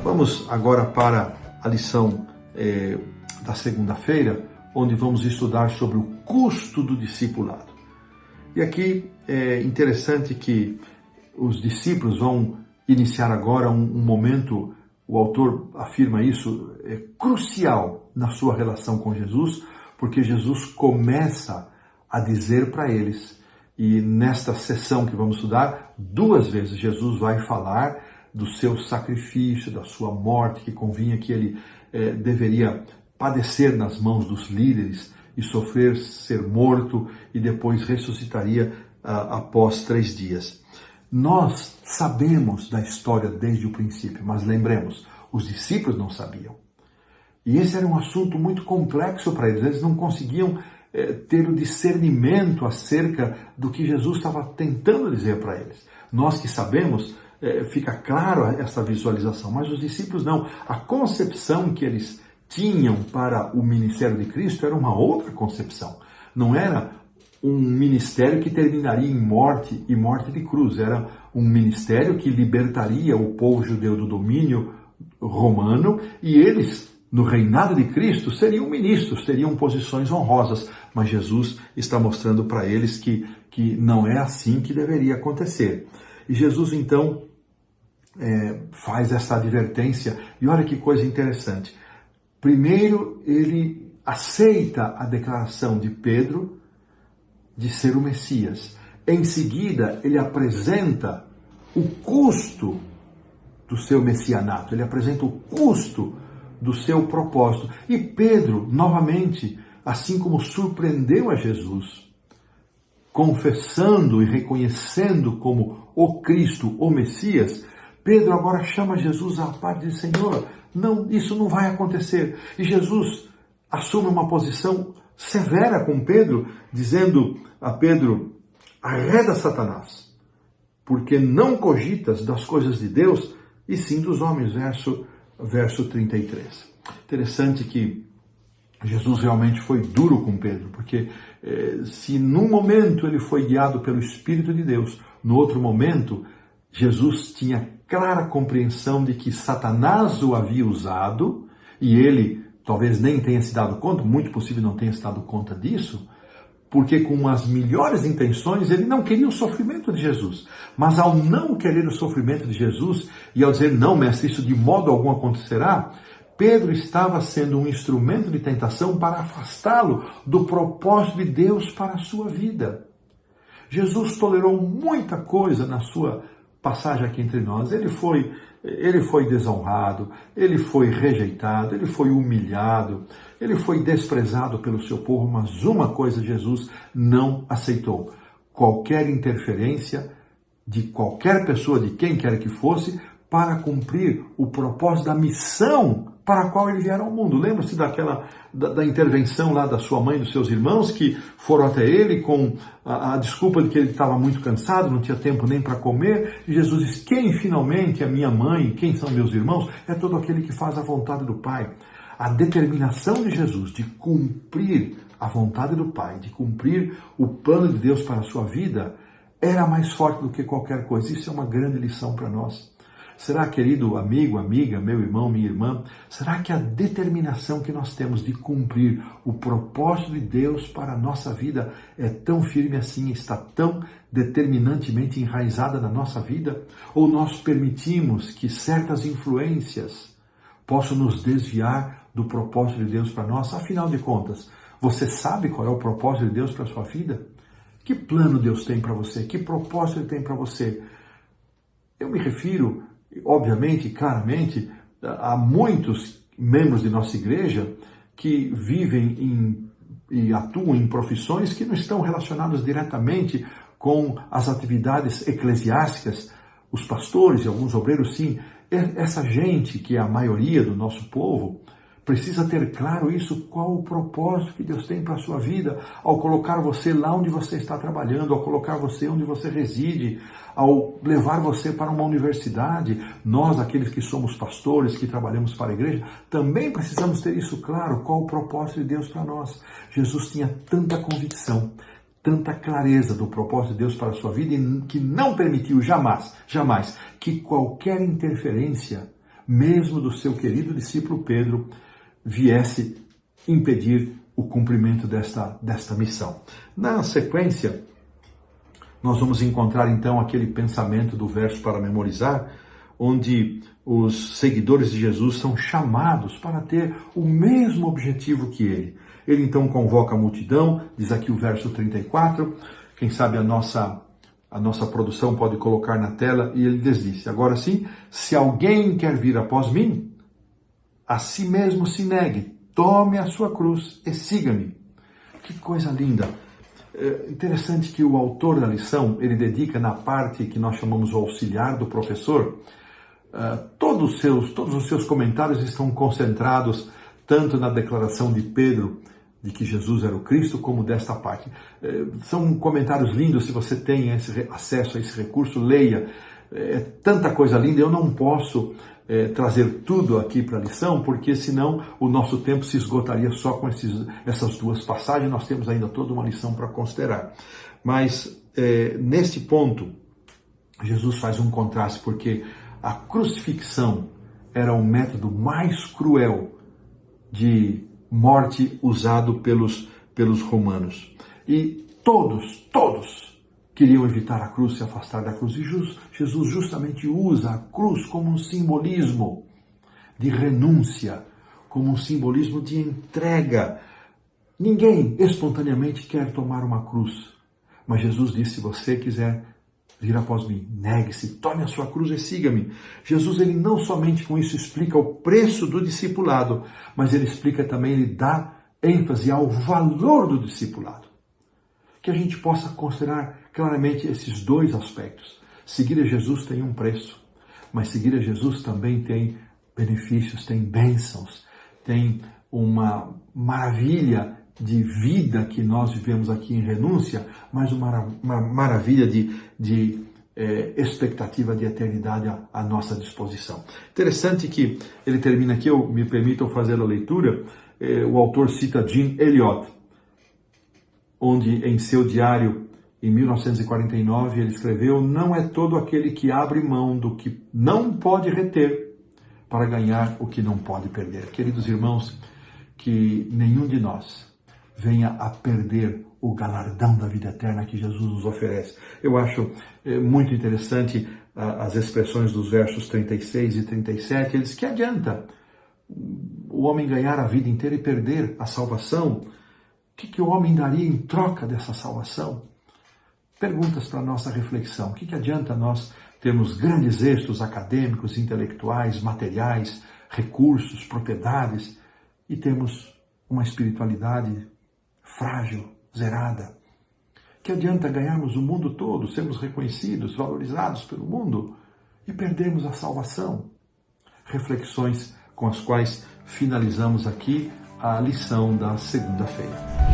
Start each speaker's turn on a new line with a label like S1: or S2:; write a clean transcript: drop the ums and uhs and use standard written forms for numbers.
S1: Vamos agora para a lição da segunda-feira, onde vamos estudar sobre o custo do discipulado. E aqui é interessante que os discípulos vão iniciar agora um momento, o autor afirma isso, crucial na sua relação com Jesus, porque Jesus começa a dizer para eles, e nesta sessão que vamos estudar, 2 vezes Jesus vai falar do seu sacrifício, da sua morte, que convinha que ele deveria padecer nas mãos dos líderes e sofrer, ser morto e depois ressuscitaria após 3 dias. Nós sabemos da história desde o princípio, mas lembremos, os discípulos não sabiam. E esse era um assunto muito complexo para eles, eles não conseguiam ter o discernimento acerca do que Jesus estava tentando dizer para eles. Nós que sabemos, fica claro essa visualização, mas os discípulos não. A concepção que eles tinham para o ministério de Cristo era uma outra concepção. Não era um ministério que terminaria em morte e morte de cruz. Era um ministério que libertaria o povo judeu do domínio romano e eles, no reinado de Cristo, seriam ministros, teriam posições honrosas. Mas Jesus está mostrando para eles que não é assim que deveria acontecer. E Jesus, então, faz essa advertência. E olha que coisa interessante. Primeiro, ele aceita a declaração de Pedro de ser o Messias. Em seguida, ele apresenta o custo do seu messianato. Ele apresenta o custo do seu propósito. E Pedro, novamente, assim como surpreendeu a Jesus, confessando e reconhecendo como o Cristo, o Messias, Pedro agora chama Jesus à parte e diz: Senhor, não, isso não vai acontecer. E Jesus assume uma posição severa com Pedro, dizendo a Pedro: arreda Satanás, porque não cogitas das coisas de Deus, e sim dos homens. Verso 33. Interessante que Jesus realmente foi duro com Pedro, porque se num momento ele foi guiado pelo Espírito de Deus, no outro momento Jesus tinha clara compreensão de que Satanás o havia usado, e ele talvez nem tenha se dado conta, muito possível não tenha se dado conta disso, porque com as melhores intenções ele não queria o sofrimento de Jesus. Mas ao não querer o sofrimento de Jesus e ao dizer: não, mestre, isso de modo algum acontecerá, Pedro estava sendo um instrumento de tentação para afastá-lo do propósito de Deus para a sua vida. Jesus tolerou muita coisa na sua passagem aqui entre nós. Ele foi desonrado, ele foi rejeitado, ele foi humilhado, ele foi desprezado pelo seu povo, mas uma coisa Jesus não aceitou: qualquer interferência de qualquer pessoa, de quem quer que fosse, para cumprir o propósito da missão para a qual ele viera ao mundo. Lembra-se da intervenção lá da sua mãe e dos seus irmãos, que foram até ele com a desculpa de que ele estava muito cansado, não tinha tempo nem para comer, e Jesus diz: quem finalmente é minha mãe, quem são meus irmãos? É todo aquele que faz a vontade do Pai. A determinação de Jesus de cumprir a vontade do Pai, de cumprir o plano de Deus para a sua vida, era mais forte do que qualquer coisa. Isso é uma grande lição para nós. Será, querido amigo, amiga, meu irmão, minha irmã, será que a determinação que nós temos de cumprir o propósito de Deus para a nossa vida é tão firme assim, está tão determinantemente enraizada na nossa vida? Ou nós permitimos que certas influências possam nos desviar do propósito de Deus para nós? Afinal de contas, você sabe qual é o propósito de Deus para a sua vida? Que plano Deus tem para você? Que propósito Ele tem para você? Eu me refiro, obviamente, claramente, há muitos membros de nossa igreja que vivem e atuam em profissões que não estão relacionadas diretamente com as atividades eclesiásticas. Os pastores e alguns obreiros, sim. Essa gente, que é a maioria do nosso povo, precisa ter claro isso, qual o propósito que Deus tem para a sua vida, ao colocar você lá onde você está trabalhando, ao colocar você onde você reside, ao levar você para uma universidade. Nós, aqueles que somos pastores, que trabalhamos para a igreja, também precisamos ter isso claro, qual o propósito de Deus para nós. Jesus tinha tanta convicção, tanta clareza do propósito de Deus para a sua vida, que não permitiu jamais que qualquer interferência mesmo do seu querido discípulo Pedro, viesse impedir o cumprimento desta missão. Na sequência, nós vamos encontrar então aquele pensamento do verso para memorizar, onde os seguidores de Jesus são chamados para ter o mesmo objetivo que ele. Ele então convoca a multidão, diz aqui o verso 34, quem sabe a nossa produção pode colocar na tela, e ele lhes disse: agora sim, se alguém quer vir após mim, a si mesmo se negue, tome a sua cruz e siga-me. Que coisa linda! É interessante que o autor da lição, ele dedica na parte que nós chamamos o auxiliar do professor, todos os seus comentários estão concentrados tanto na declaração de Pedro de que Jesus era o Cristo, como desta parte. São comentários lindos, se você tem acesso a esse recurso, leia. É tanta coisa linda, eu não posso trazer tudo aqui para a lição, porque senão o nosso tempo se esgotaria só com essas duas passagens. Nós temos ainda toda uma lição para considerar. Mas neste ponto, Jesus faz um contraste, porque a crucifixão era o método mais cruel de morte usado pelos romanos. E todos queriam evitar a cruz, se afastar da cruz. E Jesus justamente usa a cruz como um simbolismo de renúncia, como um simbolismo de entrega. Ninguém espontaneamente quer tomar uma cruz. Mas Jesus disse: se você quiser vir após mim, negue-se, tome a sua cruz e siga-me. Jesus, ele não somente com isso explica o preço do discipulado, mas ele explica também, ele dá ênfase ao valor do discipulado. Que a gente possa considerar claramente esses dois aspectos. Seguir a Jesus tem um preço, mas seguir a Jesus também tem benefícios, tem bênçãos, tem uma maravilha de vida que nós vivemos aqui em renúncia, mas uma maravilha de expectativa de eternidade à nossa disposição. Interessante que ele termina aqui, me permitam fazer a leitura, o autor cita Jim Elliot, onde em seu diário, em 1949, ele escreveu: não é todo aquele que abre mão do que não pode reter para ganhar o que não pode perder. Queridos irmãos, que nenhum de nós venha a perder o galardão da vida eterna que Jesus nos oferece. Eu acho muito interessante as expressões dos versos 36 e 37. Ele diz: que adianta o homem ganhar a vida inteira e perder a salvação? O que o homem daria em troca dessa salvação? Perguntas para a nossa reflexão. O que adianta nós termos grandes êxitos acadêmicos, intelectuais, materiais, recursos, propriedades, e termos uma espiritualidade frágil, zerada? Que adianta ganharmos o mundo todo, sermos reconhecidos, valorizados pelo mundo e perdermos a salvação? Reflexões com as quais finalizamos aqui a lição da segunda-feira.